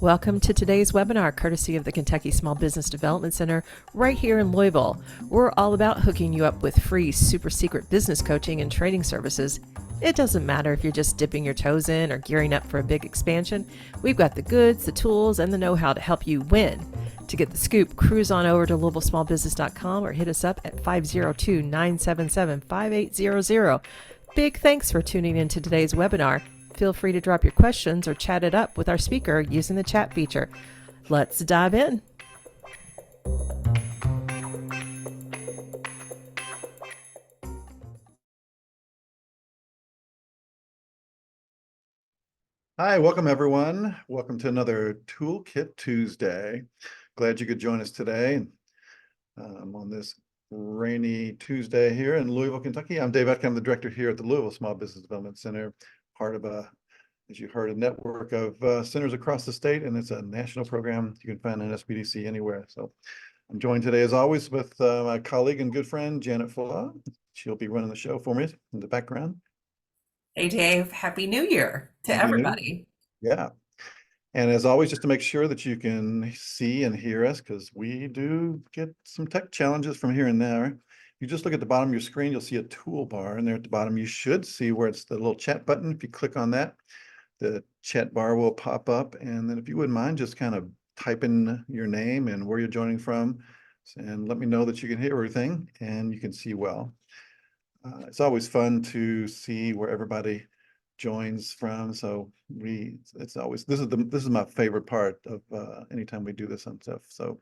Welcome to today's webinar, courtesy of the Kentucky Small Business Development Center right here in Louisville. We're all about hooking you up with free, super secret business coaching and training services. It doesn't matter if you're just dipping your toes in or gearing up for a big expansion. We've got the goods, the tools, and the know-how to help you win. To get the scoop, cruise on over to LouisvilleSmallBusiness.com or hit us up at 502-977-5800. Big thanks for tuning in to today's webinar. Feel free to drop your questions or chat it up with our speaker using the chat feature. Let's dive in. Hi, welcome everyone. Welcome to another Toolkit Tuesday. Glad you could join us today on this rainy Tuesday here in Louisville, Kentucky. I'm Dave Oetken. I'm the director here at the Louisville Small Business Development Center, part of as you heard, a network of centers across the state, and it's a national program. You can find an SBDC anywhere. So I'm joined today, as always, with my colleague and good friend, Janet Fulla. She'll be running the show for me in the background. Hey Dave, Happy New Year to Happy New Year. everybody. Yeah. And as always, just to make sure that you can see and hear us, because we do get some tech challenges from here and there. If you just look at the bottom of your screen, you'll see a toolbar, and there at the bottom, you should see where it's the little chat button. If you click on that, the chat bar will pop up. And then if you wouldn't mind, just kind of type in your name and where you're joining from, and let me know that you can hear everything and you can see well. It's always fun to see where everybody joins from. So it's always, this is my favorite part of anytime we do this and stuff. So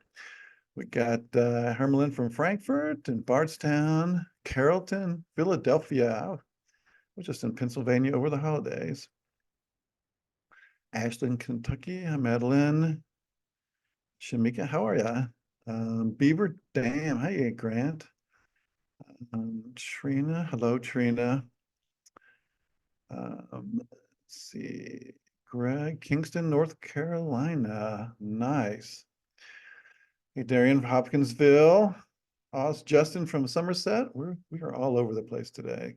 we got Hermelin from Frankfurt and Bardstown, Carrollton, Philadelphia. We're just in Pennsylvania over the holidays. Ashland, Kentucky. Madeline, Shamika, how are ya? Beaver Dam, hey Grant. Trina, hello Trina. Let's see, Greg, Kingston, North Carolina, nice. Hey, Darian from Hopkinsville, Justin from Somerset. We are all over the place today.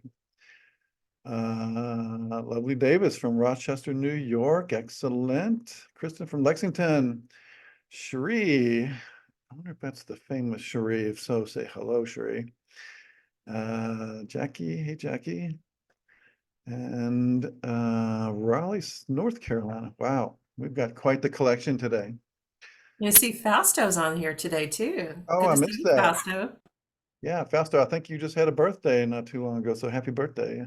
Lovely Davis from Rochester, New York, excellent. Kristen from Lexington, Cherie. I wonder if that's the famous Cherie. If so, say hello, Cherie. Jackie, hey Jackie. And Raleigh, North Carolina. Wow, we've got quite the collection today. You see Fausto's on here today too. Oh, Good I to see missed you, that. Fausto. Yeah, Fausto, I think you just had a birthday not too long ago, so happy birthday.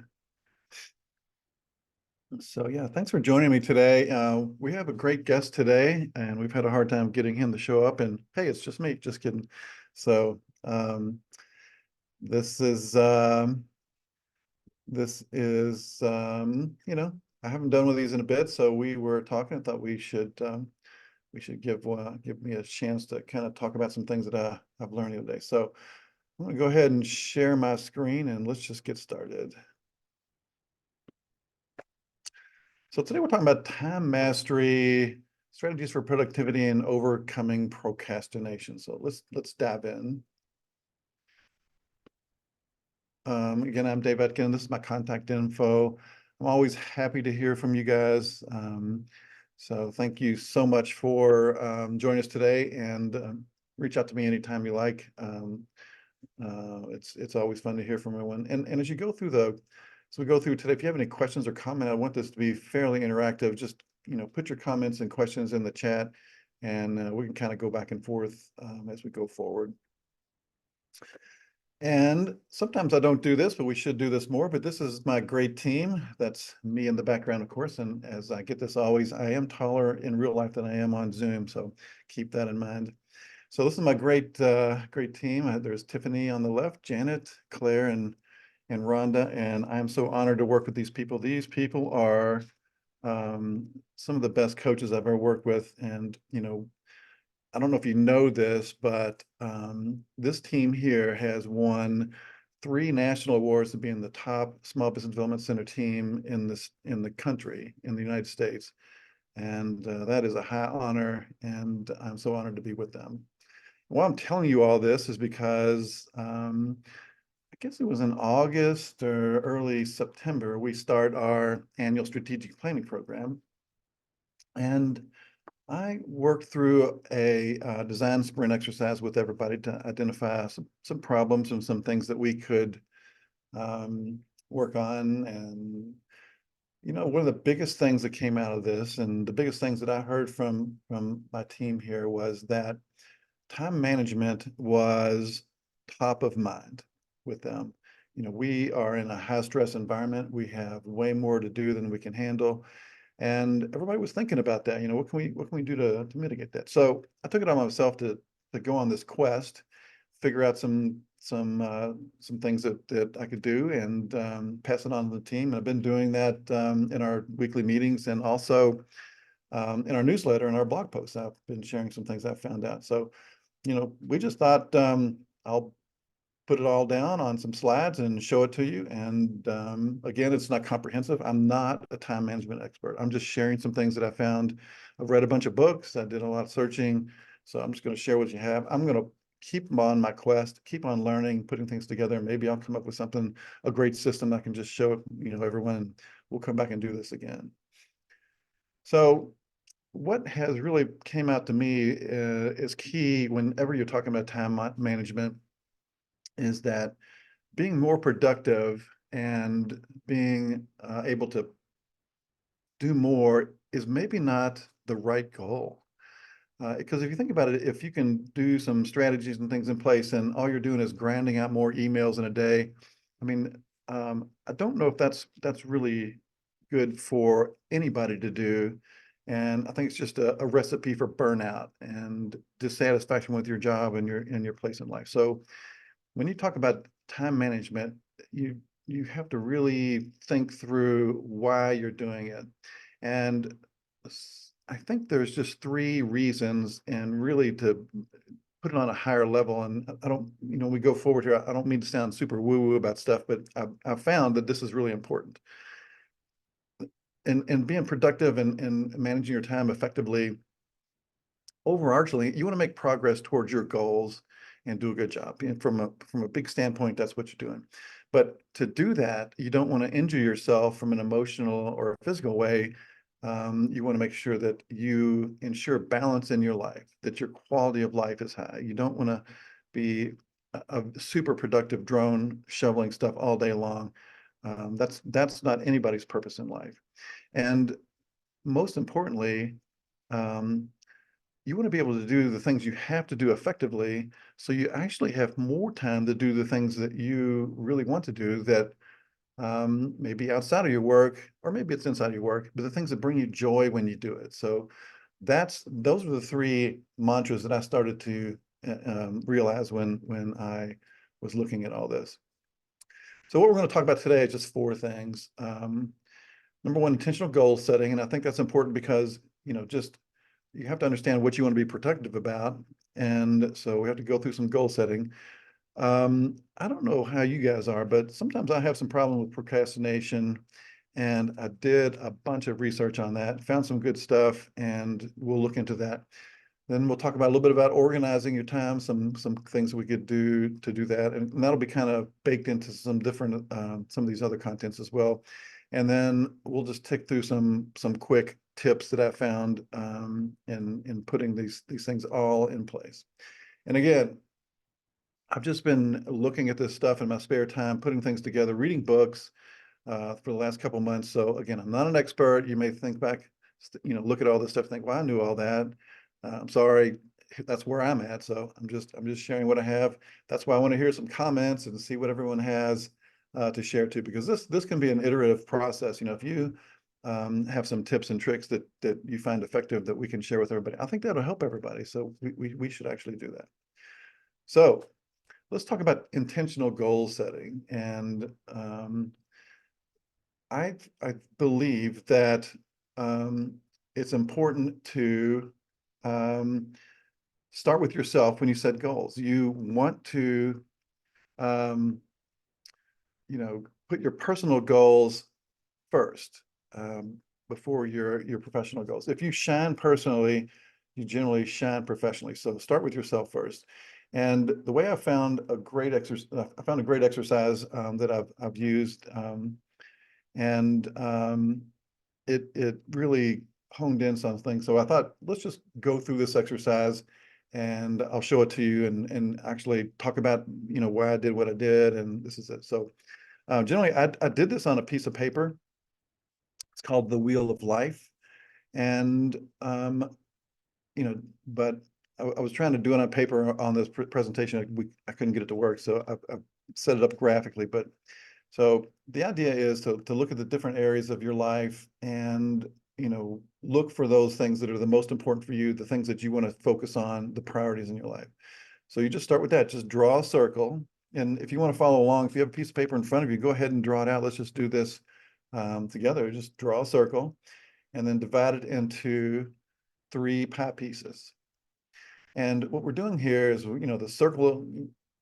So yeah, thanks for joining me today. We have a great guest today, and we've had a hard time getting him to show up, and hey, it's just me, just kidding. So this is you know, I haven't done one of these in a bit, so we were talking. I thought we should give me a chance to kind of talk about some things that I've learned today. So I'm going to go ahead and share my screen, and let's just get started. So today we're talking about time mastery, strategies for productivity, and overcoming procrastination. So let's dive in. Again, I'm Dave Oetken. This is my contact info. I'm always happy to hear from you guys. So thank you so much for joining us today, and reach out to me anytime you like. It's always fun to hear from everyone. And as you go through as we go through today, if you have any questions or comment, I want this to be fairly interactive. Just put your comments and questions in the chat, and we can kind of go back and forth as we go forward. And sometimes I don't do this, but we should do this more. But this is my great team. That's me in the background, of course. And as I get this always, I am taller in real life than I am on Zoom. So keep that in mind. So this is my great team. There's Tiffany on the left, Janet, Claire, and Rhonda. And I'm so honored to work with these people. These people are some of the best coaches I've ever worked with. And, I don't know if you know this, but this team here has won 3 national awards to being the top small business development center team in the country, in the United States. And that is a high honor, and I'm so honored to be with them. Why I'm telling you all this is because I guess it was in August or early September, we start our annual strategic planning program. And I worked through a design sprint exercise with everybody to identify some problems and some things that we could work on. And, one of the biggest things that came out of this, and the biggest things that I heard from my team here, was that time management was top of mind with them. We are in a high stress environment. We have way more to do than we can handle. And everybody was thinking about that. What can we do to mitigate that? So I took it on myself to go on this quest, figure out some things that I could do, and pass it on to the team. And I've been doing that in our weekly meetings, and also in our newsletter and our blog posts. I've been sharing some things I've found out. So we just thought I'll put it all down on some slides and show it to you. And again, it's not comprehensive. I'm not a time management expert. I'm just sharing some things that I found. I've read a bunch of books. I did a lot of searching. So I'm just going to share what you have. I'm going to keep on my quest, keep on learning, putting things together. Maybe I'll come up with something, a great system I can just show, everyone, and we'll come back and do this again. So what has really came out to me is key whenever you're talking about time management is that being more productive and being able to do more is maybe not the right goal. Because if you think about it, if you can do some strategies and things in place and all you're doing is grinding out more emails in a day, I mean, I don't know if that's really good for anybody to do. And I think it's just a recipe for burnout and dissatisfaction with your job and your place in life. So when you talk about time management, you have to really think through why you're doing it. And I think there's just three reasons, and really to put it on a higher level. And I don't, we go forward here. I don't mean to sound super woo-woo about stuff, but I've found that this is really important. And being productive and managing your time effectively, overarchingly, you want to make progress towards your goals and do a good job. And from a big standpoint, that's what you're doing. But to do that, you don't want to injure yourself from an emotional or a physical way. You want to make sure that you ensure balance in your life, that your quality of life is high. You don't want to be a super productive drone shoveling stuff all day long. That's not anybody's purpose in life. And most importantly, you want to be able to do the things you have to do effectively, so you actually have more time to do the things that you really want to do that maybe outside of your work, or maybe it's inside of your work, but the things that bring you joy when you do it. So those were the three mantras that I started to realize when I was looking at all this. So what we're going to talk about today is just four things. Number one, intentional goal setting. And I think that's important because, just you have to understand what you want to be productive about. And so we have to go through some goal setting. I don't know how you guys are, but sometimes I have some problem with procrastination. And I did a bunch of research on that, found some good stuff, and we'll look into that. Then we'll talk about a little bit about organizing your time, some things we could do to do that. And that'll be kind of baked into some different, some of these other contents as well. And then we'll just tick through some quick tips that I found in putting these things all in place. And again, I've just been looking at this stuff in my spare time, putting things together, reading books for the last couple of months. So again, I'm not an expert. You may think back, look at all this stuff, think, well, I knew all that. I'm sorry, that's where I'm at. So I'm just sharing what I have. That's why I want to hear some comments and see what everyone has to share too, because this can be an iterative process. If you have some tips and tricks that you find effective that we can share with everybody, I think that'll help everybody. So we should actually do that. So let's talk about intentional goal setting. And I believe that it's important to start with yourself when you set goals. You want to, put your personal goals first before your professional goals. If you shine personally, you generally shine professionally. So start with yourself first. And the way I found a great exercise, that I've used, and it really honed in on things. So I thought, let's just go through this exercise and I'll show it to you and actually talk about, why I did what I did. And this is it. So generally, I did this on a piece of paper. It's called the Wheel of Life. And, but I was trying to do it on paper on this presentation. I couldn't get it to work. So I've set it up graphically. But so the idea is to look at the different areas of your life and, look for those things that are the most important for you, the things that you want to focus on, the priorities in your life. So you just start with that. Just draw a circle. And if you want to follow along, if you have a piece of paper in front of you, go ahead and draw it out. Let's just do this together. Just draw a circle and then divide it into 3 pie pieces. And what we're doing here is, the circle,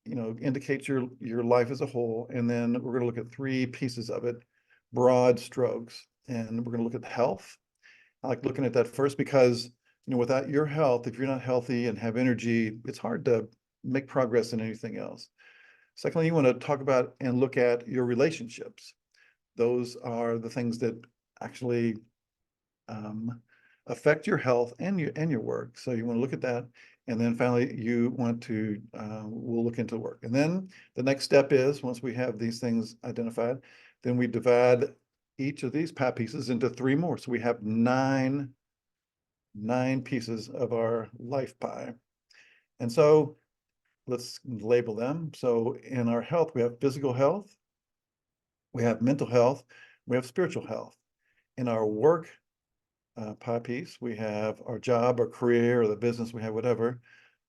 indicates your life as a whole. And then we're going to look at 3 pieces of it, broad strokes. And we're going to look at health. I like looking at that first because, without your health, if you're not healthy and have energy, it's hard to make progress in anything else. Secondly, you want to talk about and look at your relationships. Those are the things that actually affect your health and your work. So you want to look at that. And then finally, you want to, we'll look into work. And then the next step is, once we have these things identified, then we divide each of these pie pieces into 3 more. So we have 9 pieces of our life pie. And so let's label them. So in our health, we have physical health, we have mental health, we have spiritual health. In our work pie piece, we have our job or career or the business we have, whatever.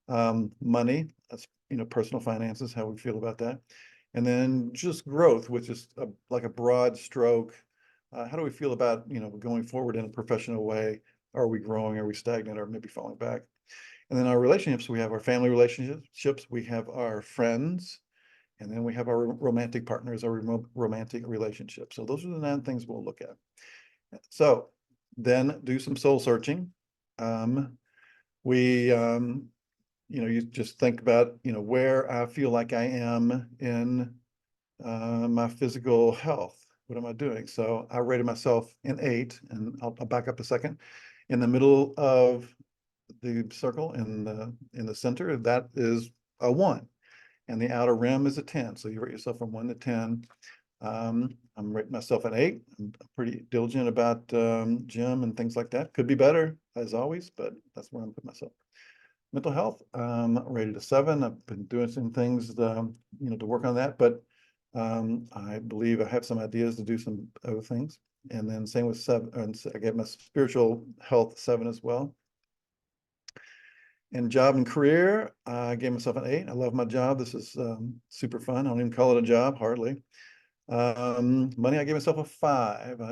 Money, that's, personal finances, how we feel about that. And then just growth, which is like a broad stroke. How do we feel about, going forward in a professional way? Are we growing? Are we stagnant or maybe falling back? And then our relationships, we have our family relationships, we have our friends, and then we have our romantic partners, our romantic relationships. So those are the 9 things we'll look at. So then do some soul searching. You just think about, where I feel like I am in my physical health. What am I doing? So I rated myself an 8, and I'll back up a second. In the middle of the circle in the center, that is a 1, and the outer rim is a 10. So you rate yourself from 1 to 10. I'm rating myself an 8. I'm pretty diligent about gym and things like that. Could be better, as always, but that's where I'm putting myself. Mental health, rated a 7. I've been doing some things, to work on that, but I believe I have some ideas to do some other things. And then same with 7, and I gave my spiritual health 7 as well. In job and career, I gave myself an 8. I love my job. This is super fun. I don't even call it a job, hardly. Money, I gave myself a 5.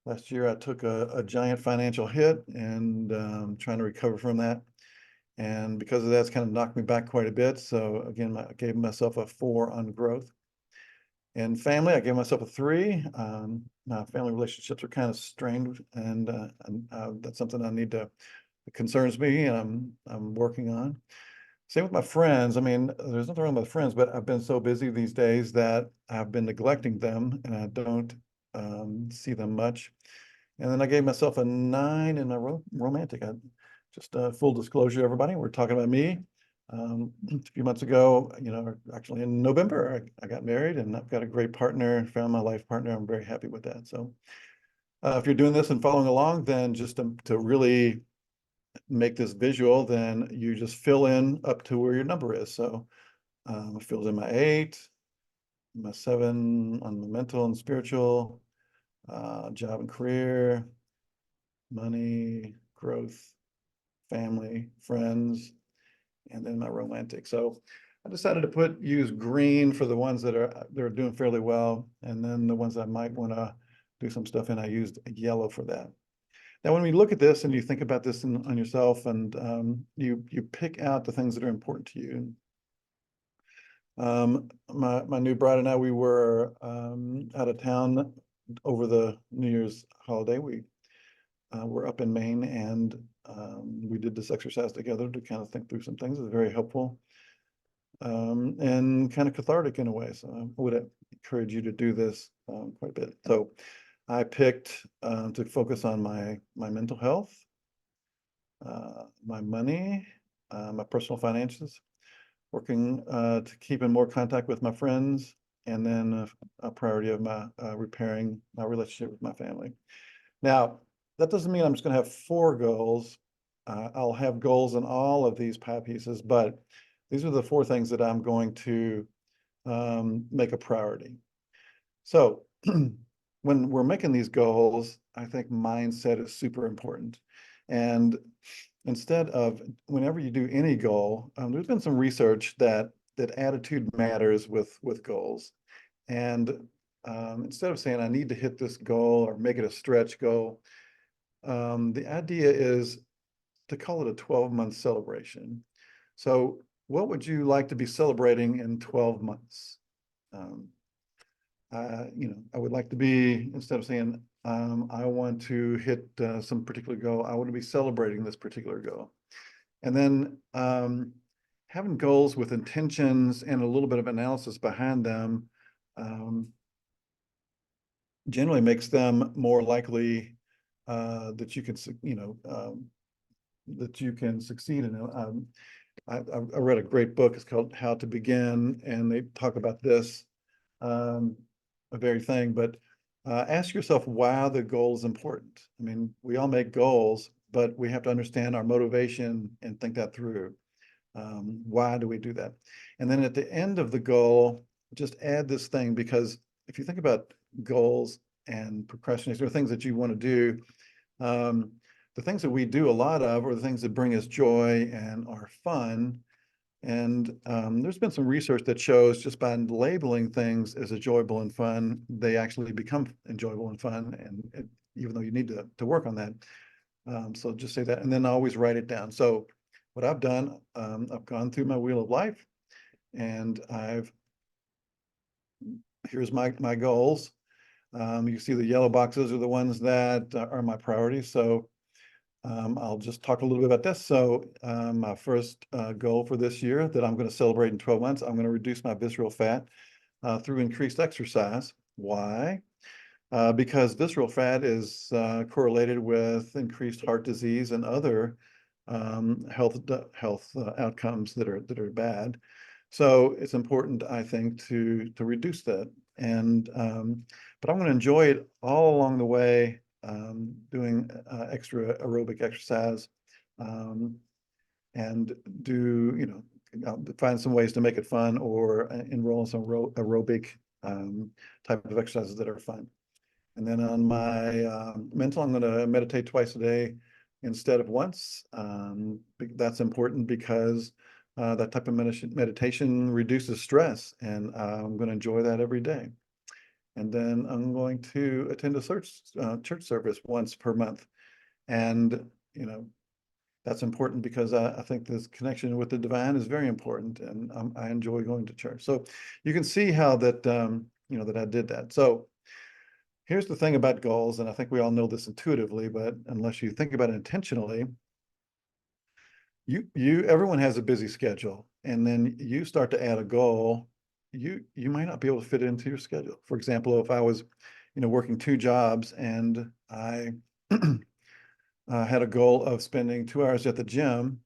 Last year I took a giant financial hit and trying to recover from that. And because of that, it's kind of knocked me back quite a bit. So again, I gave myself a 4 on growth. And family, I gave myself a 3. My family relationships are kind of strained, and that's something I need to, it concerns me, and I'm working on. Same with my friends. I mean, there's nothing wrong with friends, but I've been so busy these days that I've been neglecting them, and I don't see them much. And then I gave myself a 9 in a romantic. Just full disclosure, everybody, we're talking about me. A few months ago, actually in November, I got married, and I've got a great partner, found my life partner. I'm very happy with that. So if you're doing this and following along, then just to really make this visual, then you just fill in up to where your number is. So I filled in my 8, my 7 on the mental and spiritual, job and career, money, growth, family, friends, and then my romantic. So I decided to use green for the ones that are doing fairly well, and then the ones I might want to do some stuff in, I used yellow for that. Now, when we look at this and you think about this on yourself, and you pick out the things that are important to you. My new bride and I, we were out of town over the New Year's holiday. We were up in Maine, and we did this exercise together to kind of think through some things. It was very helpful and kind of cathartic in a way. So I would encourage you to do this quite a bit. So I picked to focus on my mental health, my money, my personal finances, working to keep in more contact with my friends, and then a priority of my repairing my relationship with my family. Now, that doesn't mean I'm just going to have 4 goals. I'll have goals in all of these pie pieces, but these are the 4 things that I'm going to make a priority. So when we're making these goals, I think mindset is super important. And instead of, whenever you do any goal, there's been some research that attitude matters with goals. And instead of saying I need to hit this goal or make it a stretch goal, the idea is to call it a 12-month celebration. So what would you like to be celebrating in 12 months? I would like to be, instead of saying, I want to hit some particular goal, I want to be celebrating this particular goal. And then having goals with intentions and a little bit of analysis behind them generally makes them more likely that you can, that you can succeed in it. I read a great book. It's called How to Begin, and they talk about this very thing. But ask yourself why the goal is important. I mean, we all make goals, but we have to understand our motivation and think that through. Why do we do that? And then at the end of the goal, just add this thing, because if you think about goals and procrastination, or things that you want to do, the things that we do a lot of are the things that bring us joy and are fun. And there's been some research that shows just by labeling things as enjoyable and fun, they actually become enjoyable and fun. And even though you need to work on that. So just say that, and then always write it down. So what I've done, I've gone through my wheel of life, and here's my goals. You see the yellow boxes are the ones that are my priorities. So I'll just talk a little bit about this. So my first goal for this year that I'm going to celebrate in 12 months, I'm going to reduce my visceral fat through increased exercise. Why? Because visceral fat is correlated with increased heart disease and other health outcomes that are bad. So it's important, I think, to reduce that. And but I'm going to enjoy it all along the way, doing extra aerobic exercise, and find some ways to make it fun, or enroll in some aerobic type of exercises that are fun. And then on my mental, I'm going to meditate twice a day instead of once. That's important because that type of meditation reduces stress, and I'm going to enjoy that every day. And then I'm going to attend a church service once per month. And, that's important because I think this connection with the divine is very important, and I enjoy going to church. So you can see how that, that I did that. So here's the thing about goals, and I think we all know this intuitively, but unless you think about it intentionally, everyone has a busy schedule, and then you start to add a goal, you might not be able to fit it into your schedule. For example, if I was, working 2 jobs, and I had a goal of spending 2 hours at the gym,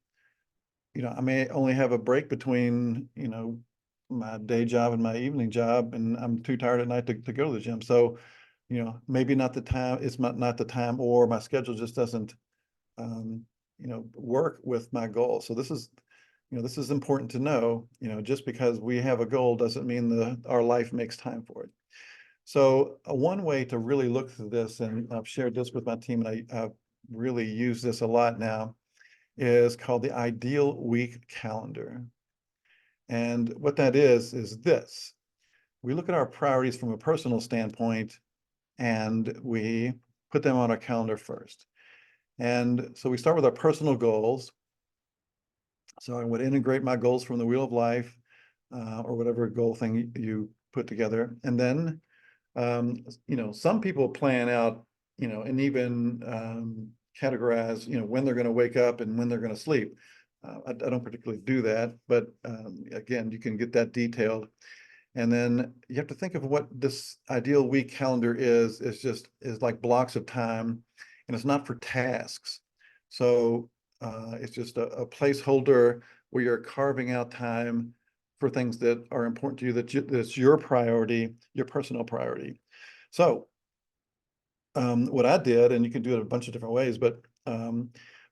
I may only have a break between, my day job and my evening job, and I'm too tired at night to go to the gym. So, maybe not the time, it's not the time, or my schedule just doesn't, work with my goal. So this is important to know. Just because we have a goal doesn't mean our life makes time for it. So one way to really look through this, and I've shared this with my team, and I really use this a lot now, is called the ideal week calendar. And what that is this: we look at our priorities from a personal standpoint, and we put them on our calendar first. And so we start with our personal goals. So I would integrate my goals from the wheel of life, or whatever goal thing you put together. And then, some people plan out, and even categorize, when they're going to wake up and when they're going to sleep. I don't particularly do that, but again, you can get that detailed. And then you have to think of what this ideal week calendar is like blocks of time, and it's not for tasks. So it's just a placeholder where you're carving out time for things that are important to you, that's your priority, your personal priority. So what I did, and you can do it a bunch of different ways, but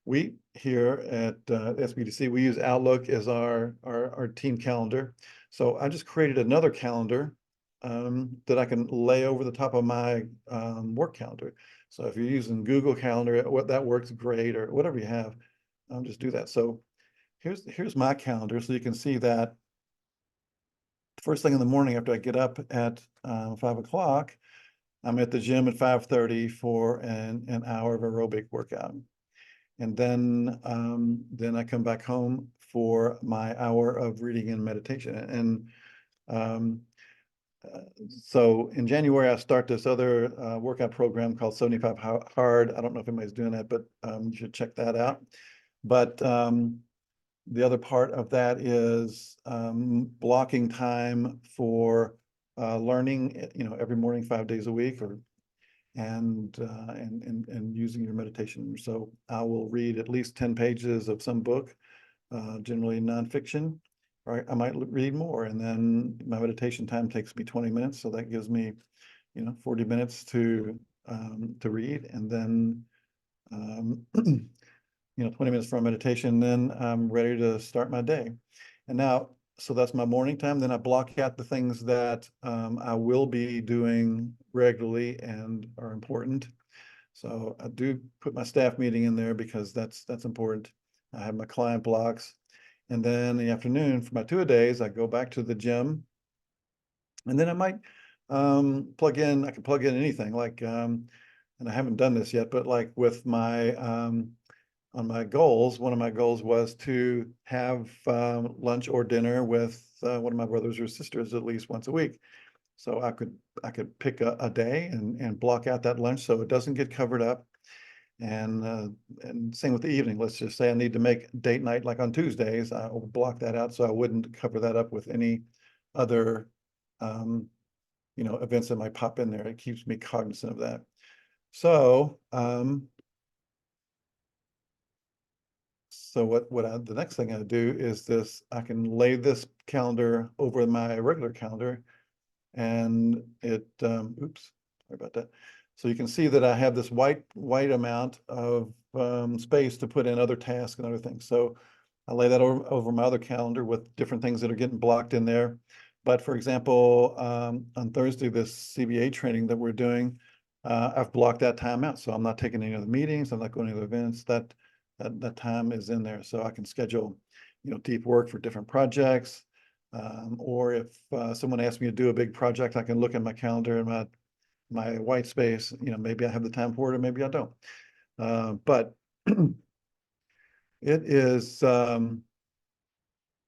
we here at SBDC, we use Outlook as our team calendar. So I just created another calendar that I can lay over the top of my work calendar. So if you're using Google Calendar, that works great, or whatever you have, just do that. So here's my calendar, so you can see that first thing in the morning after I get up at 5 o'clock, I'm at the gym at 5:30 for an hour of aerobic workout. And then I come back home for my hour of reading and meditation. And um, so in January, I start this other workout program called 75 Hard. I don't know if anybody's doing that, but you should check that out. But the other part of that is blocking time for learning, every morning, 5 days a week, and using your meditation. So I will read at least 10 pages of some book, generally nonfiction, or I might read more. And then my meditation time takes me 20 minutes. So that gives me, 40 minutes to read. And then, 20 minutes for meditation, then I'm ready to start my day. And now, so that's my morning time. Then I block out the things that I will be doing regularly and are important. So I do put my staff meeting in there because that's important. I have my client blocks. And then in the afternoon for my two-a-days, I go back to the gym. And then I might plug in, I can plug in anything like, and I haven't done this yet, but like with my on my goals, one of my goals was to have lunch or dinner with one of my brothers or sisters at least once a week. So I could pick a day and block out that lunch so it doesn't get covered up. And same with the evening. Let's just say I need to make date night like on Tuesdays. I will block that out so I wouldn't cover that up with any other events that might pop in there. It keeps me cognizant of that. So the next thing I do is this, I can lay this calendar over my regular calendar, and it, oops, sorry about that. So you can see that I have this white amount of space to put in other tasks and other things. So I lay that over my other calendar with different things that are getting blocked in there. But for example, on Thursday, this CBA training that we're doing, I've blocked that time out. So I'm not taking any other meetings. I'm not going to other events. That time is in there. So I can schedule, deep work for different projects. Or if someone asks me to do a big project, I can look at my calendar and my white space, maybe I have the time for it or maybe I don't. But it is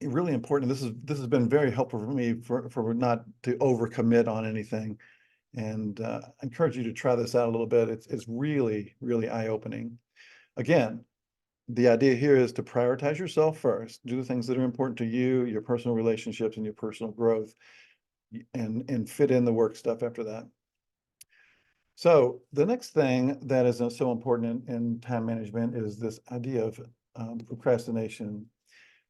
really important. This has been very helpful for me for not to overcommit on anything. And I encourage you to try this out a little bit. It's really, really eye-opening. Again, the idea here is to prioritize yourself first, do the things that are important to you, your personal relationships and your personal growth, and fit in the work stuff after that. So the next thing that is so important in time management is this idea of procrastination.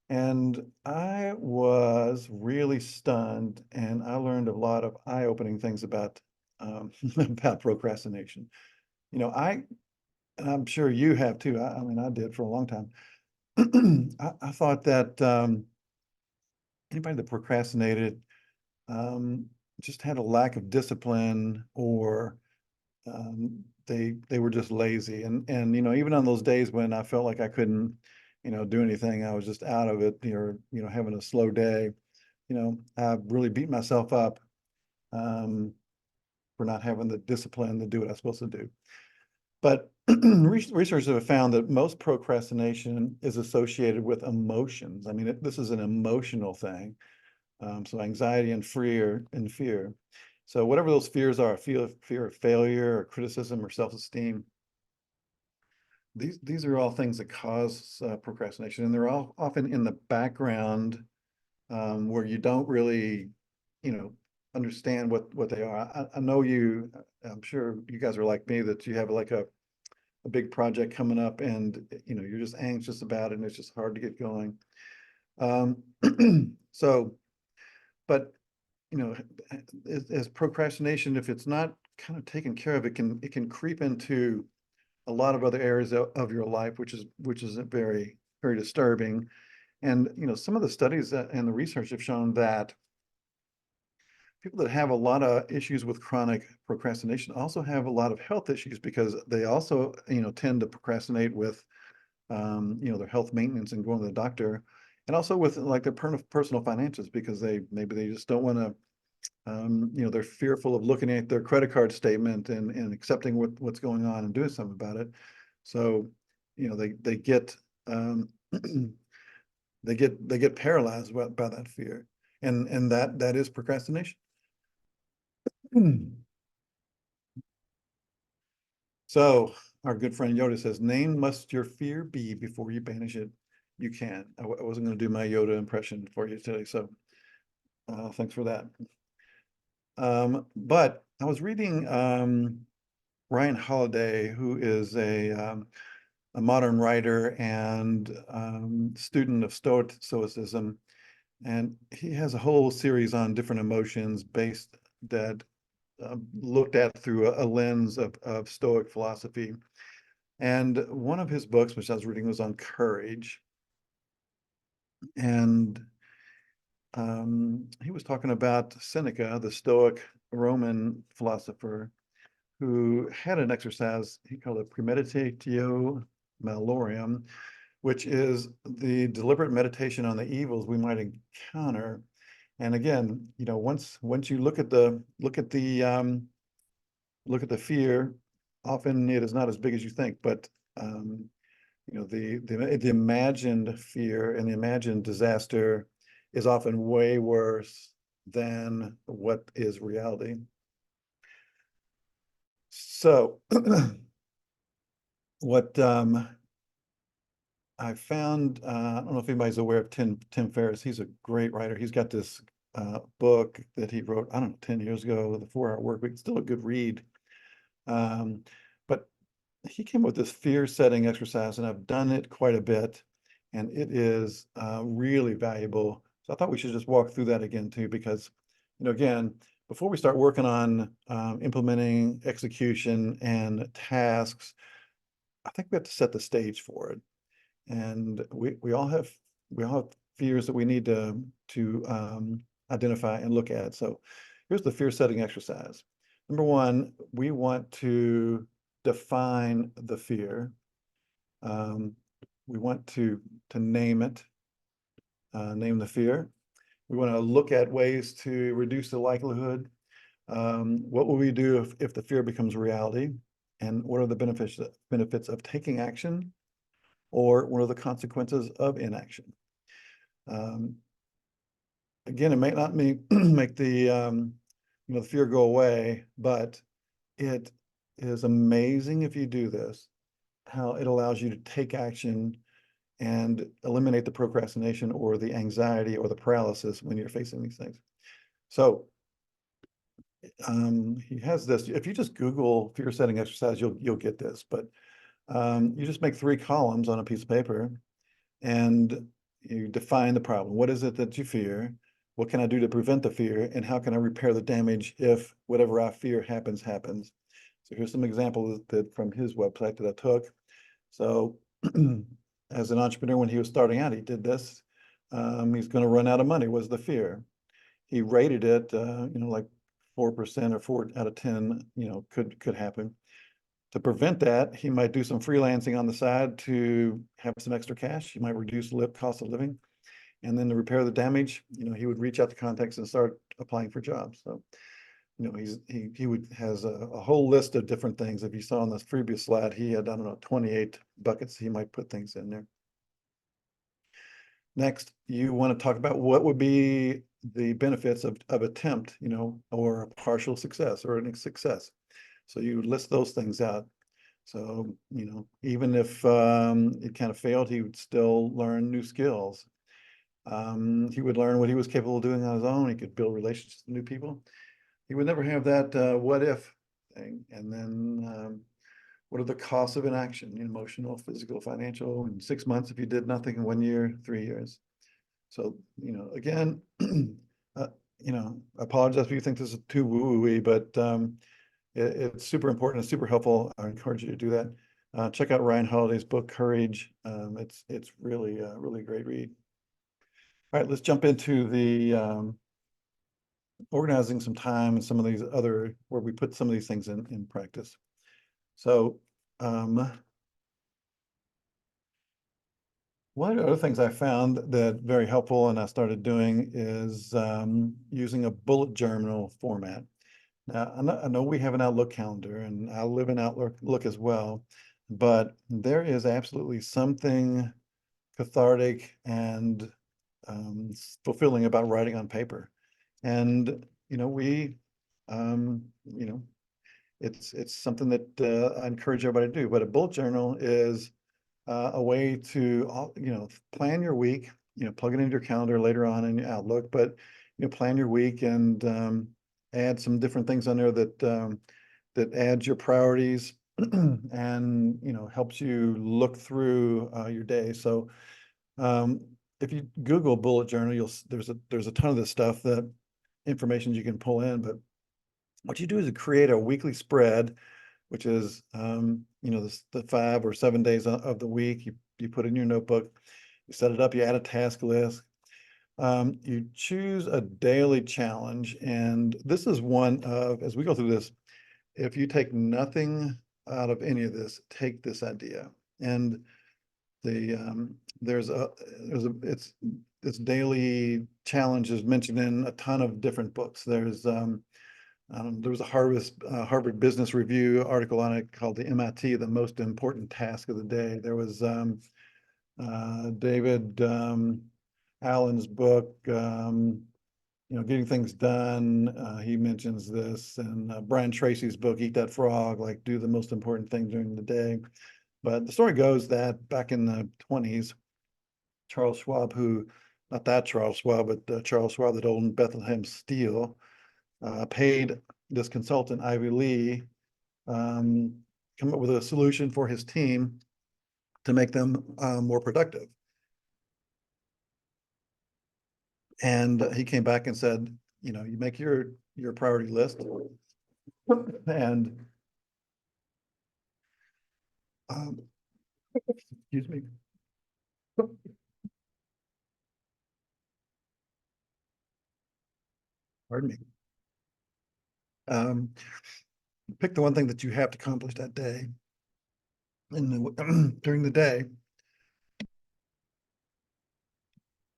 And I was really stunned, and I learned a lot of eye-opening things about about procrastination. And I'm sure you have too. I mean, I did for a long time. I thought that anybody that procrastinated just had a lack of discipline, or they were just lazy. And even on those days when I felt like I couldn't do anything, I was just out of it, or having a slow day, I really beat myself up for not having the discipline to do what I was supposed to do. But researchers have found that most procrastination is associated with emotions. I mean, this is an emotional thing. So anxiety and fear. So whatever those fears are, fear of failure or criticism or self-esteem, these are all things that cause procrastination, and they're all often in the background where you don't really understand what they are. I know I'm sure you guys are like me, that you have like a big project coming up and you're just anxious about it and it's just hard to get going. So, but as procrastination, if it's not kind of taken care of, it can creep into a lot of other areas of your life, which is very, very disturbing. And some of the studies and the research have shown that people that have a lot of issues with chronic procrastination also have a lot of health issues, because they also tend to procrastinate with their health maintenance and going to the doctor, and also with like their personal finances, because maybe they just don't want to they're fearful of looking at their credit card statement and accepting what's going on and doing something about it. So, they get they get paralyzed by that fear, and that is procrastination. So our good friend Yoda says, "Name must your fear be before you banish it. You can." I wasn't going to do my Yoda impression for you today, so thanks for that. But I was reading Ryan Holiday, who is a modern writer and student of Stoicism, and he has a whole series on different emotions based that looked at through a lens of Stoic philosophy. And one of his books, which I was reading, was on courage. And he was talking about Seneca, the Stoic Roman philosopher, who had an exercise he called it premeditatio malorum, which is the deliberate meditation on the evils we might encounter. And again, once you look at the fear, often it is not as big as you think, but the imagined fear and the imagined disaster is often way worse than what is reality. So what I found, I don't know if anybody's aware of Tim Ferriss. He's a great writer. He's got this book that he wrote, I don't know, 10 years ago, The 4-Hour Workweek. Still a good read. But he came up with this fear setting exercise, and I've done it quite a bit, and it is really valuable. So I thought we should just walk through that again too, because, again, before we start working on implementing execution and tasks, I think we have to set the stage for it. And we all have fears that we need to identify and look at. So here's the fear setting exercise. Number one, we want to define the fear. We want to name it, name the fear. We want to look at ways to reduce the likelihood. What will we do if the fear becomes reality? And what are the benefits of taking action? Or what are the consequences of inaction? Again, it may not make the the fear go away, but it is amazing if you do this, how it allows you to take action and eliminate the procrastination or the anxiety or the paralysis when you're facing these things. So he has this. If you just Google fear setting exercise, you'll get this. But you just make 3 columns on a piece of paper, and you define the problem. What is it that you fear? What can I do to prevent the fear? And how can I repair the damage if whatever I fear happens? So here's some examples that from his website that I took. So as an entrepreneur, when he was starting out, he did this. He's going to run out of money was the fear. He rated it, like 4% or 4 out of 10, could happen. To prevent that, he might do some freelancing on the side to have some extra cash. He might reduce cost of living. And then to repair the damage, he would reach out to contacts and start applying for jobs. So, he has a whole list of different things. If you saw on this previous slide, he had, I don't know, 28 buckets he might put things in there. Next, you want to talk about what would be the benefits of attempt, or a partial success or a success. So you list those things out. So, even if it kind of failed, he would still learn new skills. He would learn what he was capable of doing on his own. He could build relationships with new people. He would never have that what if thing. And then what are the costs of inaction? Emotional, physical, financial, in 6 months if you did nothing, in 1 year, 3 years. So, again, I apologize if you think this is too woo-woo-y, but it's super important. It's super helpful. I encourage you to do that. Check out Ryan Holiday's book, Courage. It's really, really a great read. All right, let's jump into the organizing some time and some of these other, where we put some of these things in practice. So one of the other things I found that very helpful and I started doing is using a bullet journal format. Now, I know we have an Outlook calendar and I live in Outlook as well, but there is absolutely something cathartic and fulfilling about writing on paper. And, it's something that I encourage everybody to do, but a bullet journal is a way to, plan your week, plug it into your calendar later on in your Outlook, but, plan your week and add some different things on there that adds your priorities and, helps you look through your day. So if you Google bullet journal, there's a ton of this stuff, that information you can pull in, but what you do is you create a weekly spread, which is, the 5 or 7 days of the week. You put in your notebook, you set it up, you add a task list. You choose a daily challenge. And this is one of, as we go through this, if you take nothing out of any of this, take this idea. And it's daily challenge is mentioned in a ton of different books. There was a Harvard Business Review article on it called the MIT, the most important task of the day. There was David Allen's book, Getting Things Done. He mentions this, and Brian Tracy's book, Eat That Frog, like do the most important thing during the day. But the story goes that back in the 20s, Charles Schwab, not that Charles Schwab, but Charles Schwab that owned Bethlehem Steel, paid this consultant, Ivy Lee, come up with a solution for his team to make them more productive. And he came back and said, you make your priority list, and excuse me. Pardon me. Pick the one thing that you have to accomplish that day, and during the day.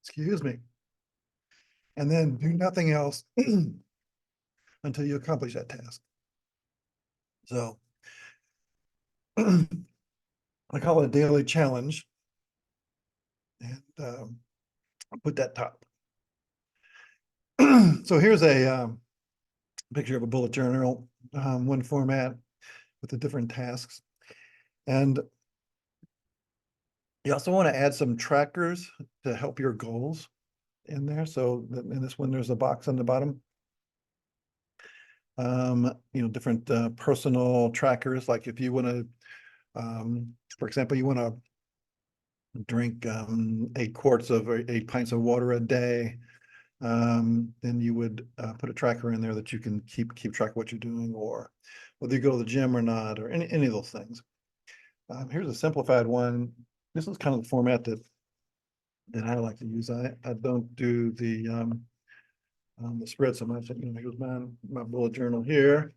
Excuse me. And then do nothing else until you accomplish that task. So I call it a daily challenge, and I'll put that top. So here's a picture of a bullet journal, one format with the different tasks. And you also want to add some trackers to help your goals in there. So in this one, there's a box on the bottom. Different personal trackers, like if you want to, for example, you want to drink 8 pints of water a day, then you would put a tracker in there that you can keep track of what you're doing, or whether you go to the gym or not, or any of those things. Here's a simplified one. This is kind of the format that I like to use. I don't do the spread so much. Here's my bullet journal here.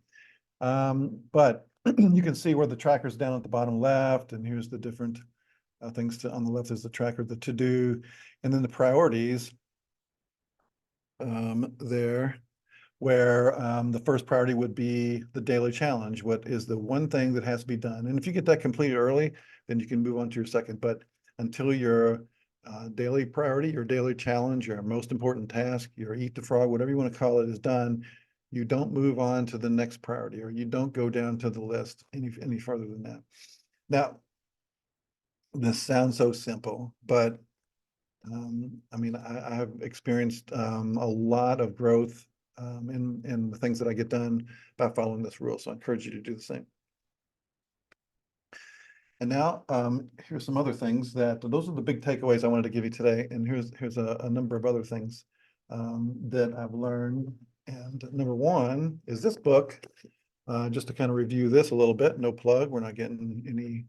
But you can see where the tracker's down at the bottom left, and here's the different things on the left is the tracker, the to-do, and then the priorities there, where the first priority would be the daily challenge. What is the one thing that has to be done? And if you get that completed early, then you can move on to your second. But until your daily priority, your daily challenge, your most important task, your eat the frog, whatever you want to call it, is done, you don't move on to the next priority, or you don't go down to the list any further than that. Now, this sounds so simple, but I mean, I've experienced a lot of growth in the things that I get done by following this rule. So I encourage you to do the same. And now here's some other things those are the big takeaways I wanted to give you today. And here's a number of other things that I've learned. And number one is this book. Just to kind of review this a little bit, no plug, we're not getting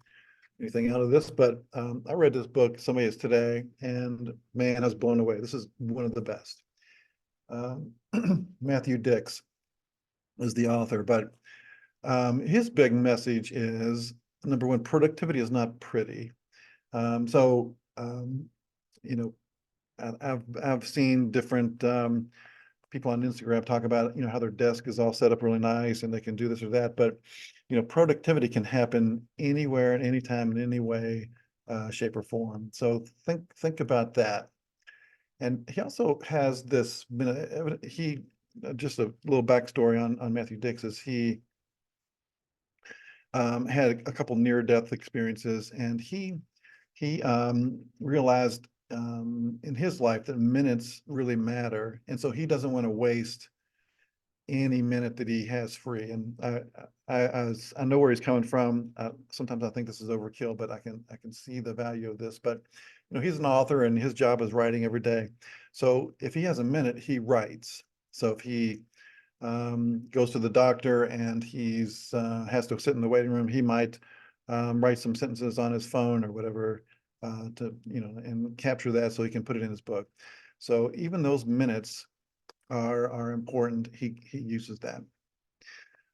anything out of this, but I read this book, somebody is today, and man, I was blown away. This is one of the best. Matthew Dix is the author, but his big message is, number one, productivity is not pretty. So, you know, I've seen different people on Instagram talk about, how their desk is all set up really nice and they can do this or that. But, productivity can happen anywhere at any time in any way, shape or form. So think about that. And he also has this, just a little backstory on Matthew Dix is he had a couple near-death experiences, and he realized in his life that minutes really matter, and so he doesn't want to waste any minute that he has free. And I know where he's coming from. Sometimes I think this is overkill, but I can see the value of this. But he's an author, and his job is writing every day. So if he has a minute, he writes. So if he goes to the doctor and he's has to sit in the waiting room, he might write some sentences on his phone or whatever to and capture that so he can put it in his book. So even those minutes are important. He uses that.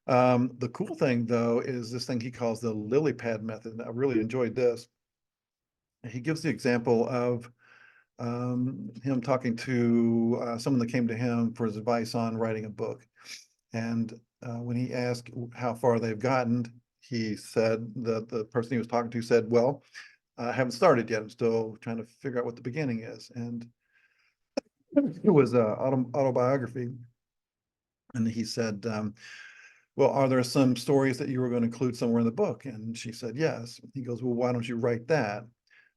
The cool thing though is this thing he calls the lily pad method. I really enjoyed this. He gives the example of him talking to someone that came to him for his advice on writing a book. And when he asked how far they've gotten, he said that the person he was talking to said, well, I haven't started yet. I'm still trying to figure out what the beginning is. And it was an autobiography. And he said, well, are there some stories that you were going to include somewhere in the book? And she said, yes. He goes, well, why don't you write that?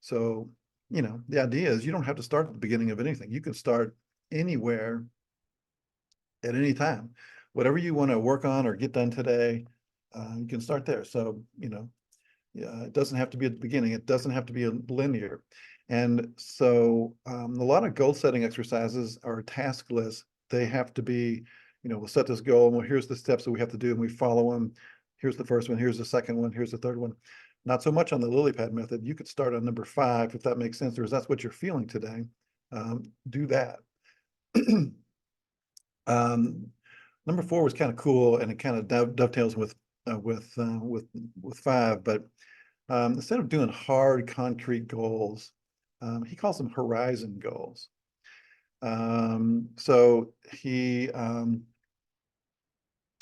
So, the idea is you don't have to start at the beginning of anything. You can start anywhere at any time. Whatever you want to work on or get done today, you can start there. So, it doesn't have to be at the beginning. It doesn't have to be linear. And so a lot of goal setting exercises are task lists. They have to be, we'll set this goal, and well, here's the steps that we have to do, and we follow them. Here's the first one, here's the second one, here's the third one. Not so much on the lily pad method. You could start on number 5 if that makes sense, or if that's what you're feeling today. Do that. Number 4 was kind of cool, and it kind of dovetails with 5. But instead of doing hard, concrete goals, he calls them horizon goals. So he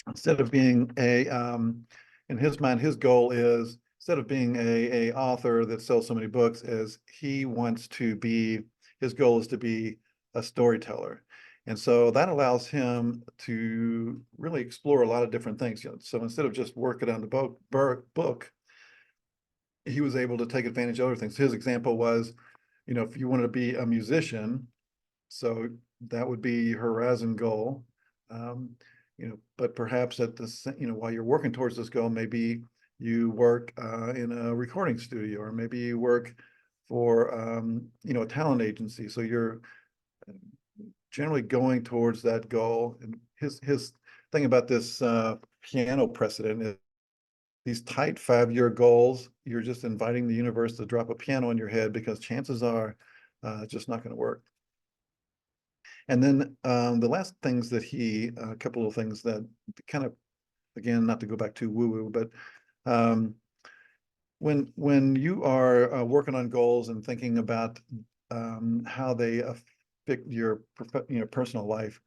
instead of being in his mind, his goal is, instead of being a author that sells so many books, is he wants to be, his goal is to be a storyteller. And so that allows him to really explore a lot of different things. So instead of just working on the book, he was able to take advantage of other things. His example was, if you wanted to be a musician, so that would be your horizon goal. But perhaps at the, while you're working towards this goal, maybe you work in a recording studio, or maybe you work for, a talent agency. So you're generally going towards that goal. And his thing about this piano precedent is these tight 5-year goals, you're just inviting the universe to drop a piano in your head, because chances are it's just not going to work. And then the last things that a couple of things that kind of, again, not to go back to woo-woo, but when you are working on goals and thinking about how they affect your personal life,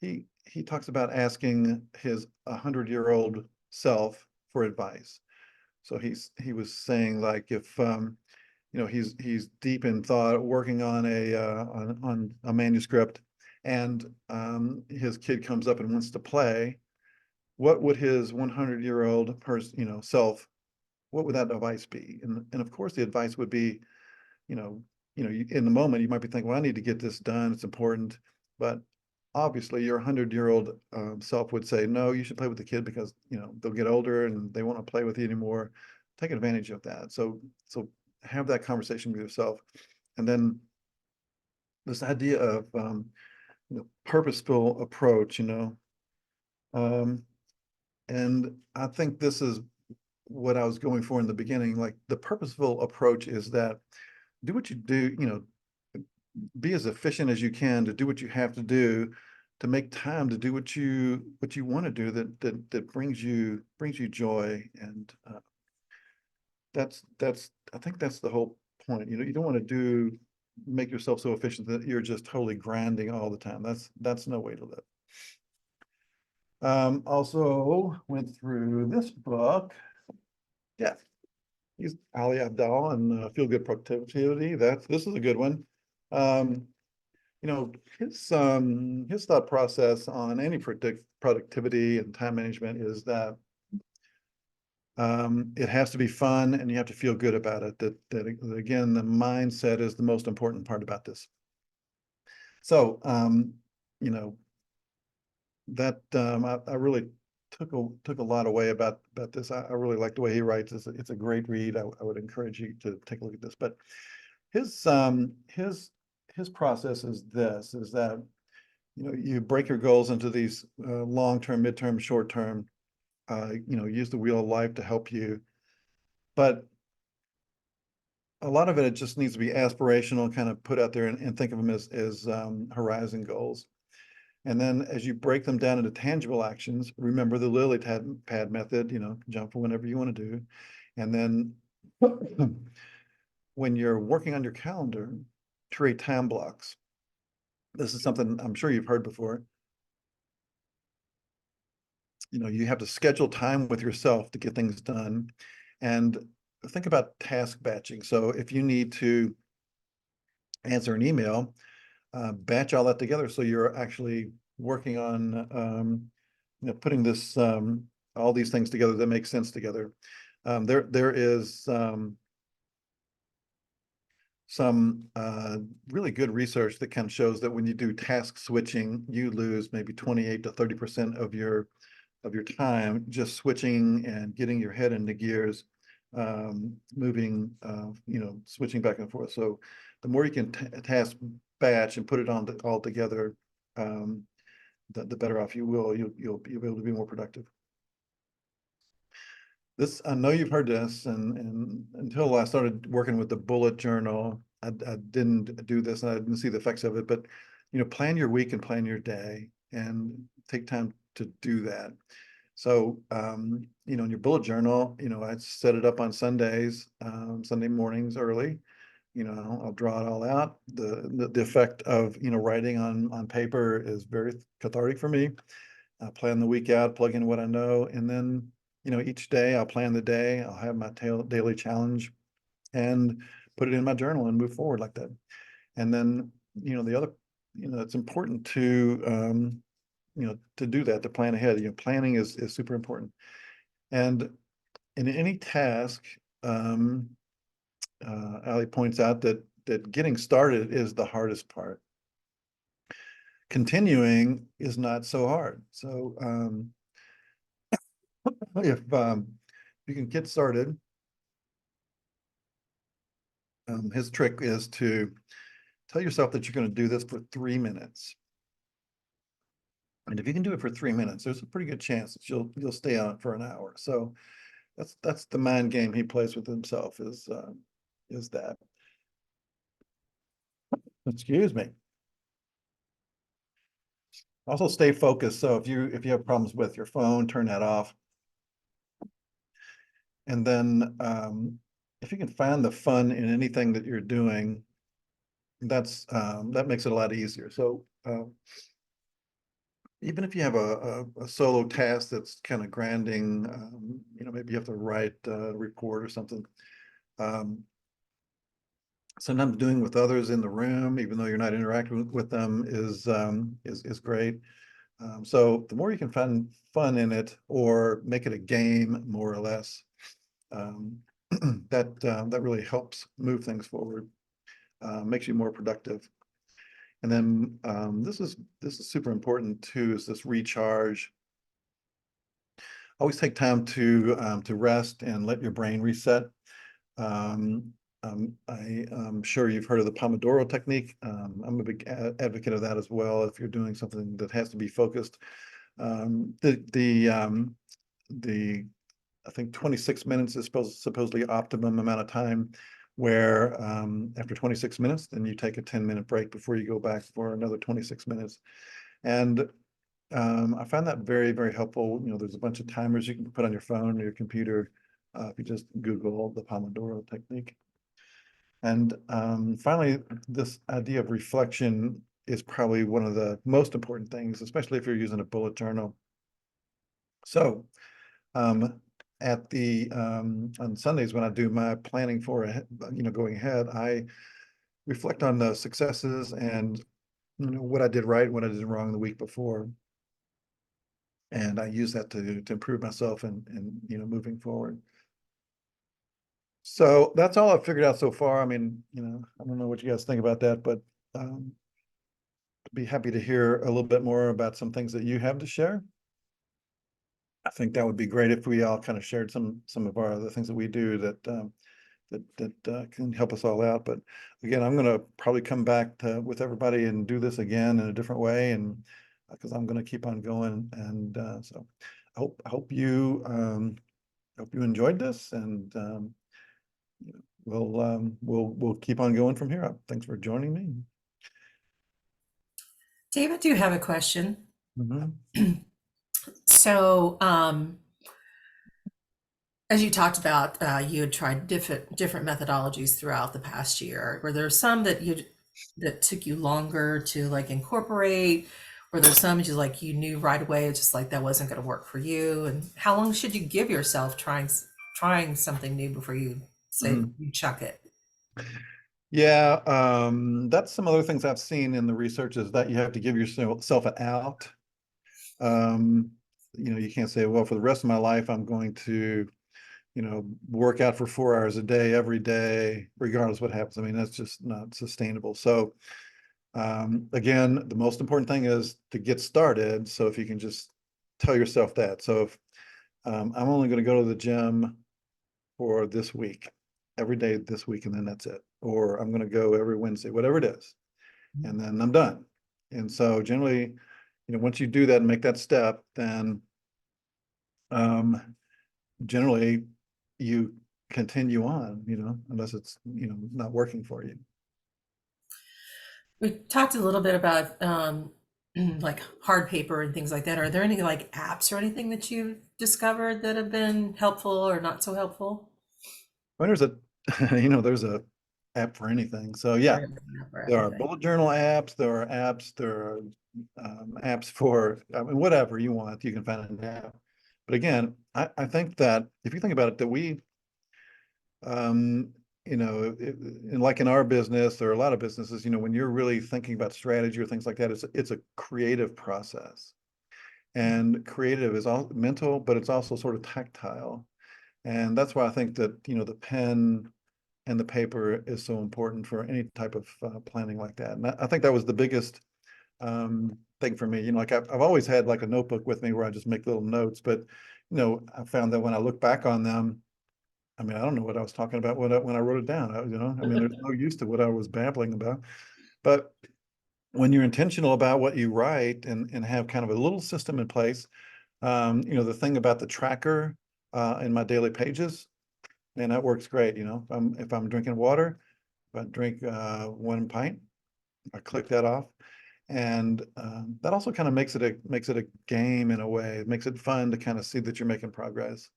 he talks about asking his 100-year-old self for advice. So he was saying, like, if he's deep in thought, working on a manuscript, and his kid comes up and wants to play, what would his 100-year-old self, what would that advice be? And of course the advice would be, in the moment, you might be thinking, well, I need to get this done. It's important. But obviously your 100-year-old self would say, no, you should play with the kid because, they'll get older and they won't play with you anymore. Take advantage of that. So have that conversation with yourself. And then this idea of purposeful approach, and I think this is what I was going for in the beginning. Like, the purposeful approach is that do what you do, be as efficient as you can to do what you have to do, to make time to do what you want to do that brings you joy. And I think that's the whole point. You don't want to make yourself so efficient that you're just totally grinding all the time. That's no way to live. Also went through this book. Yeah, he's Ali Abdaal and Feel Good Productivity. This is a good one. His thought process on any productivity and time management is that it has to be fun and you have to feel good about it. That again, the mindset is the most important part about this. So, I really took a lot away about this. I really like the way he writes. It's a great read. I would encourage you to take a look at this. But his process is that you break your goals into these long-term, midterm, short-term. Use the wheel of life to help you, but a lot of it just needs to be aspirational, kind of put out there and think of them as horizon goals. And then as you break them down into tangible actions, remember the lily pad method, jump for whenever you want to do. And then when you're working on your calendar, create time blocks. This is something I'm sure you've heard before. You have to schedule time with yourself to get things done. And think about task batching. So if you need to answer an email, batch all that together so you're actually working on putting this all these things together that make sense together. There is some really good research that kind of shows that when you do task switching, you lose maybe 28 to 30% of your time just switching and getting your head into gears, moving, switching back and forth. So the more you can task batch and put it on all together, the better off you will. You'll be able to be more productive. This, I know you've heard this, and until I started working with the bullet journal, I didn't do this and I didn't see the effects of it. But plan your week and plan your day and take time to do that. So in your bullet journal, I set it up on Sundays, Sunday mornings early. I'll draw it all out. The effect of writing on paper is very cathartic for me. I plan the week out, plug in what I know, and then each day I'll plan the day. I'll have my daily challenge and put it in my journal and move forward like that. And then the other, it's important to to do that, to plan ahead. Planning is super important. And in any task, Ali points out that getting started is the hardest part. Continuing is not so hard. So if you can get started, his trick is to tell yourself that you're going to do this for 3 minutes. And if you can do it for 3 minutes, there's a pretty good chance that you'll stay on it for an hour. So that's the mind game he plays with himself, is that. Excuse me. Also stay focused. So if you have problems with your phone, turn that off. And then if you can find the fun in anything that you're doing, that makes it a lot easier. So even if you have a solo task that's kind of grinding, maybe you have to write a report or something. Sometimes doing with others in the room, even though you're not interacting with them, is great. So the more you can find fun in it or make it a game, more or less, that really helps move things forward. makes you more productive. And then this is super important too, is this recharge. Always take time to rest and let your brain reset. I'm sure you've heard of the Pomodoro technique. I'm a big advocate of that as well. If you're doing something that has to be focused, I think 26 minutes is supposedly optimum amount of time, where after 26 minutes, then you take a 10-minute break before you go back for another 26 minutes. And I find that very, very helpful. You know, there's a bunch of timers you can put on your phone or your computer if you just Google the Pomodoro technique. And finally, this idea of reflection is probably one of the most important things, especially if you're using a bullet journal. So at the on Sundays when I do my planning for going ahead, I reflect on the successes and what I did right, what I did wrong the week before, and I use that to improve myself and moving forward. So that's all I've figured out so far. I mean, I don't know what you guys think about that, but I'd be happy to hear a little bit more about some things that you have to share. I think that would be great if we all kind of shared some of our other things that we do that can help us all out. But again, I'm going to probably come back with everybody and do this again in a different way, and because I'm going to keep on going. And so I hope you enjoyed this, and we'll keep on going from here. Thanks for joining me. David, do you have a question? Mm-hmm. So, as you talked about, you had tried different methodologies throughout the past year. Were there some that took you longer to like incorporate? Were there some you knew right away, it's just like that wasn't going to work for you? And how long should you give yourself trying something new before you say you chuck it? Yeah, that's some other things I've seen in the research, is that you have to give yourself an out. You can't say, well, for the rest of my life, I'm going to, work out for 4 hours a day, every day, regardless of what happens. I mean, that's just not sustainable. So again, the most important thing is to get started. So if you can just tell yourself that. So if I'm only going to go to the gym for this week, every day this week, and then that's it. Or I'm going to go every Wednesday, whatever it is, and then I'm done. And so generally, once you do that and make that step, then generally you continue on, unless it's, not working for you. We talked a little bit about like hard paper and things like that. Are there any like apps or anything that you've discovered that have been helpful or not so helpful? When there's there's a app for anything. So yeah, There is an app for there are everything. bullet journal apps, there are apps for, whatever you want, you can find an app. But again, I think that if you think about it, that we, like in our business, or a lot of businesses, when you're really thinking about strategy or things like that, it's a creative process. And creative is all mental, but it's also sort of tactile. And that's why I think that, the pen and the paper is so important for any type of planning like that. And I think that was the biggest thing for me. Like I've always had like a notebook with me where I just make little notes, but I found that when I look back on them, I mean, I don't know what I was talking about when I wrote it down. I mean, there's no use to what I was babbling about. But when you're intentional about what you write and have kind of a little system in place, the thing about the tracker in my daily pages, and that works great. If I'm drinking water, if I drink 1 pint, I click that off. And that also kind of makes it a game in a way. It makes it fun to kind of see that you're making progress.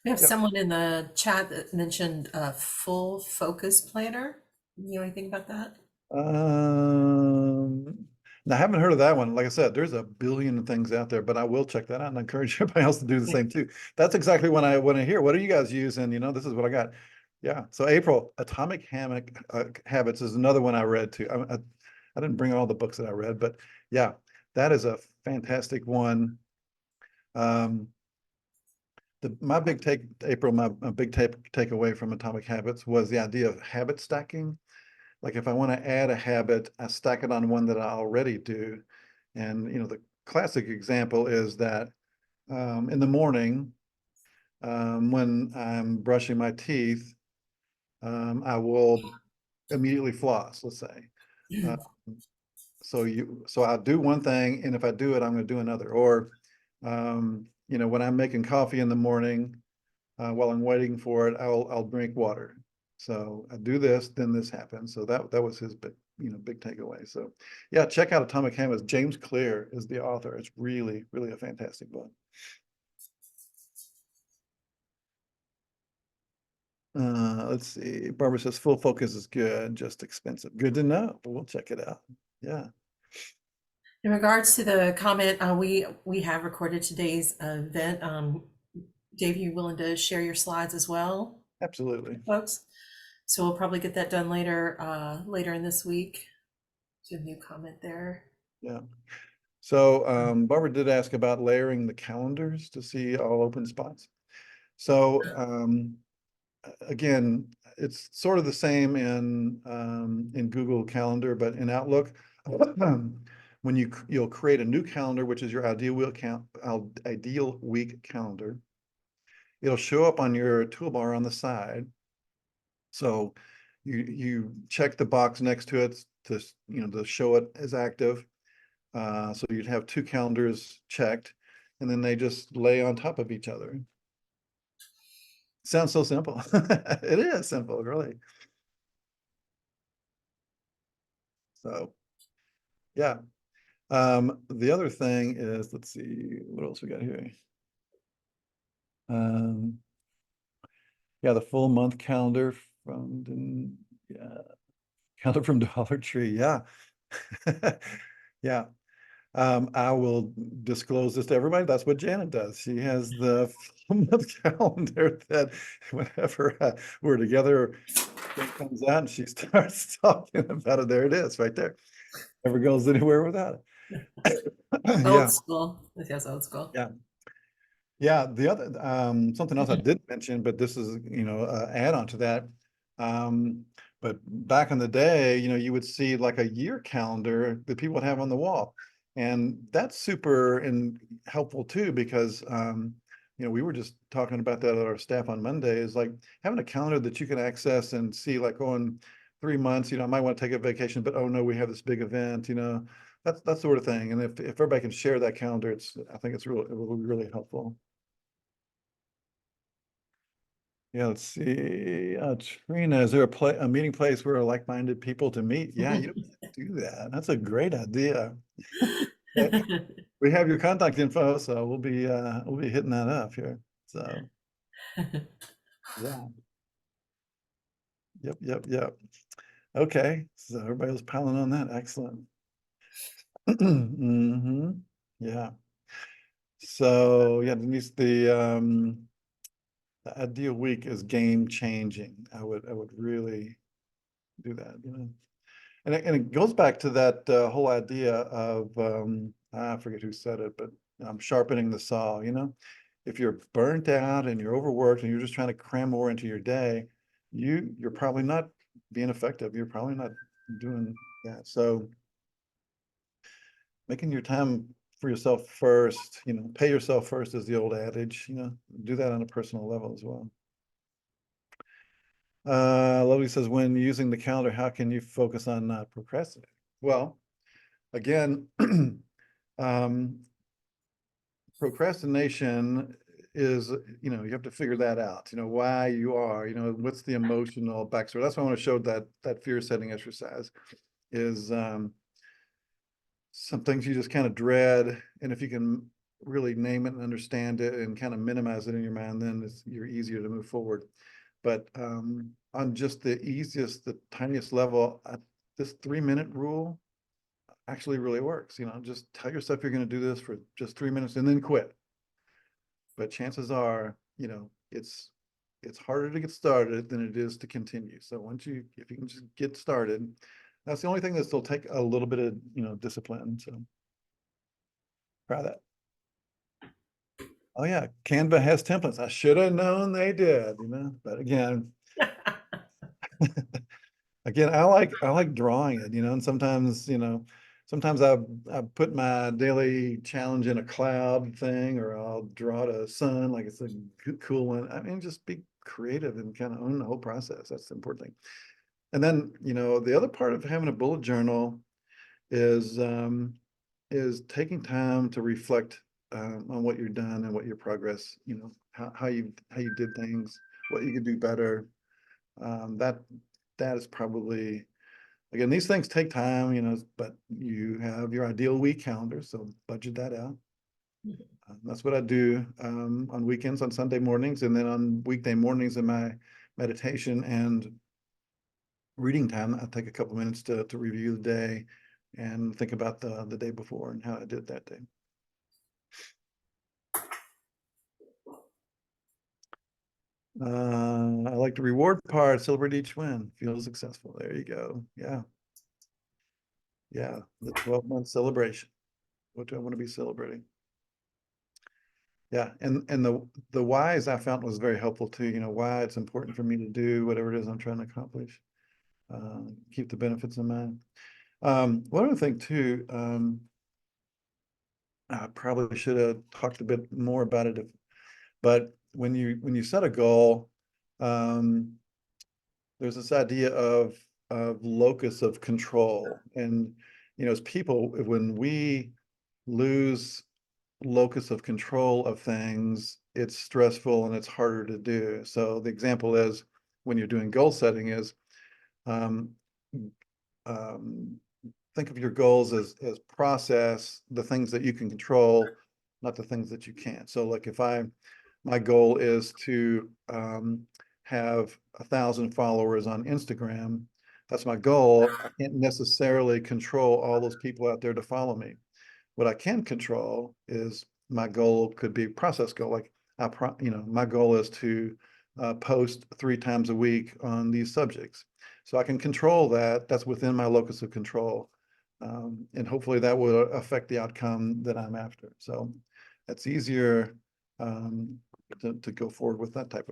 We have Yep. someone in the chat that mentioned a full focus planner. You know anything about that? Now, I haven't heard of that one. Like I said, there's a billion things out there, but I will check that out and encourage everybody else to do the same too. That's exactly what I want to hear. What do you guys use? And this is what I got. Yeah. So April, Atomic Habits is another one I read too. I didn't bring all the books that I read, but yeah, that is a fantastic one. The my big takeaway from Atomic Habits was the idea of habit stacking. Like if I want to add a habit, I stack it on one that I already do. And, the classic example is that in the morning, when I'm brushing my teeth, I will immediately floss, let's say. Uh, so I'll do one thing, and if I do it, I'm going to do another. Or, when I'm making coffee in the morning, while I'm waiting for it, I'll drink water. So I do this, then this happens. So that was his big takeaway. So yeah, check out Atomic Habits. James Clear is the author. It's really, really a fantastic book. Let's see. Barbara says full focus is good, just expensive. Good to know, but we'll check it out. Yeah. In regards to the comment, we have recorded today's event. Dave, you willing to share your slides as well, Absolutely. folks? So we'll probably get that done later in this week. There's a new comment there. Yeah. So Barbara did ask about layering the calendars to see all open spots. So again, it's sort of the same in Google Calendar, but in Outlook, when you'll create a new calendar, which is your ideal week calendar, it'll show up on your toolbar on the side. So you check the box next to it to show it as active. So you'd have two calendars checked, and then they just lay on top of each other. Sounds so simple. It is simple, really. So yeah. The other thing is, let's see, what else we got here? Yeah, the full month calendar calendar from Dollar Tree. Yeah. Yeah. I will disclose this to everybody. That's what Janet does. She has the full month calendar that whenever we're together, it comes out and she starts talking about it. There it is, right there. Never goes anywhere without it. Old Yeah. school. Yes, old school. Yeah. Yeah, the other something else I didn't mention, but this is add on to that. But back in the day, you would see like a year calendar that people would have on the wall, and that's super and helpful too because we were just talking about that at our staff on Monday. Is like having a calendar that you can access and see like in 3 months. I might want to take a vacation, but oh no, we have this big event. That sort of thing. And if everybody can share that calendar, I think it will be really helpful. Yeah, let's see. Trina, is there a meeting place where like-minded people to meet? Yeah, you don't have to do that. That's a great idea. We have your contact info, so we'll be hitting that up here. So yeah. Yep. Okay, so everybody was piling on that. Excellent. Yeah. So yeah, Denise, the ideal week is game changing. I would really do that, And it goes back to that whole idea of I forget who said it, but sharpening the saw. If you're burnt out and you're overworked and you're just trying to cram more into your day, you're probably not being effective. You're probably not doing that. So making your time for yourself first, pay yourself first is the old adage. Do that on a personal level as well. Lovely says, when using the calendar, how can you focus on not procrastinating? Well, again, procrastination is, you have to figure that out, why you are, what's the emotional backstory. That's why I want to show that fear setting exercise is some things you just kind of dread. And if you can really name it and understand it and kind of minimize it in your mind, then you're easier to move forward. But on just the easiest, the tiniest level, this 3-minute rule actually really works. Just tell yourself you're going to do this for just 3 minutes and then quit. But chances are, it's harder to get started than it is to continue. So if you can just get started, that's the only thing that still take a little bit of, discipline. So try that. Oh yeah, Canva has templates. I should have known they did, but again, I like drawing it, and sometimes I put my daily challenge in a cloud thing, or I'll draw it a sun like it's a cool one. I mean, just be creative and kind of own the whole process. That's the important thing. And then, the other part of having a bullet journal is taking time to reflect on what you've done and what your progress, how you did things, what you could do better. That is probably, again, these things take time, but you have your ideal week calendar, so budget that out. That's what I do on weekends, on Sunday mornings, and then on weekday mornings in my meditation and reading time. I take a couple minutes to review the day and think about the day before and how I did that day. I like the reward part, celebrate each win, feel successful. There you go. Yeah. Yeah, the 12-month celebration. What do I want to be celebrating? Yeah, and the whys I found was very helpful too. Why it's important for me to do whatever it is I'm trying to accomplish. Keep the benefits in mind. One other thing too, I probably should have talked a bit more about it, but when you set a goal, there's this idea of locus of control, and as people, when we lose locus of control of things, it's stressful and it's harder to do. So the example is, when you're doing goal setting, is um, um, think of your goals as process, the things that you can control, not the things that you can't. So like if my goal is to have 1,000 followers on Instagram, that's my goal. I can't necessarily control all those people out there to follow me. What I can control is, my goal could be process goal. Like my goal is to post 3 times a week on these subjects. So I can control that. That's within my locus of control. And hopefully that will affect the outcome that I'm after. So it's easier to go forward with that type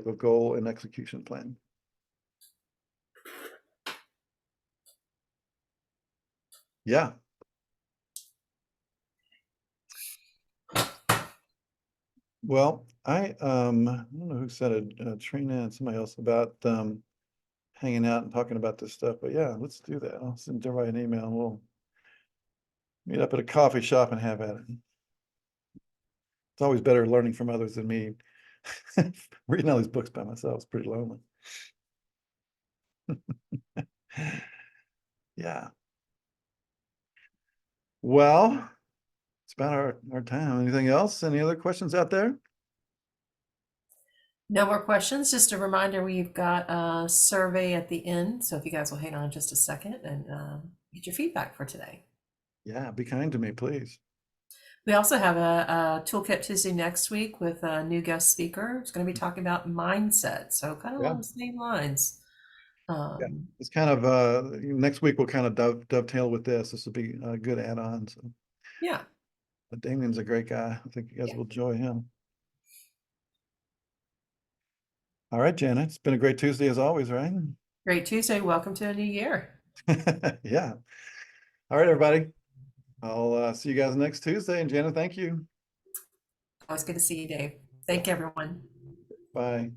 of goal and execution plan. Yeah. Well, I don't know who said it, Trina and somebody else, about hanging out and talking about this stuff. But yeah, let's do that. I'll send everybody an email and we'll meet up at a coffee shop and have at it. It's always better learning from others than me. Reading all these books by myself is pretty lonely. Yeah. Well, it's about our time. Anything else? Any other questions out there? No more questions. Just a reminder, we've got a survey at the end. So if you guys will hang on just a second and get your feedback for today. Yeah, be kind to me, please. We also have a Toolkit Tuesday next week with a new guest speaker. It's going to be talking about mindset. So kind of Yeah. along the same lines. Yeah. It's kind of next week we'll kind of dovetail with this. This will be a good add-on. So Yeah. but Damien's a great guy. I think you guys will enjoy him. All right, Janet. It's been a great Tuesday as always, right? Great Tuesday. Welcome to a new year. Yeah. All right, everybody. I'll see you guys next Tuesday. And Janet, thank you. Always good to see you, Dave. Thank you, everyone. Bye.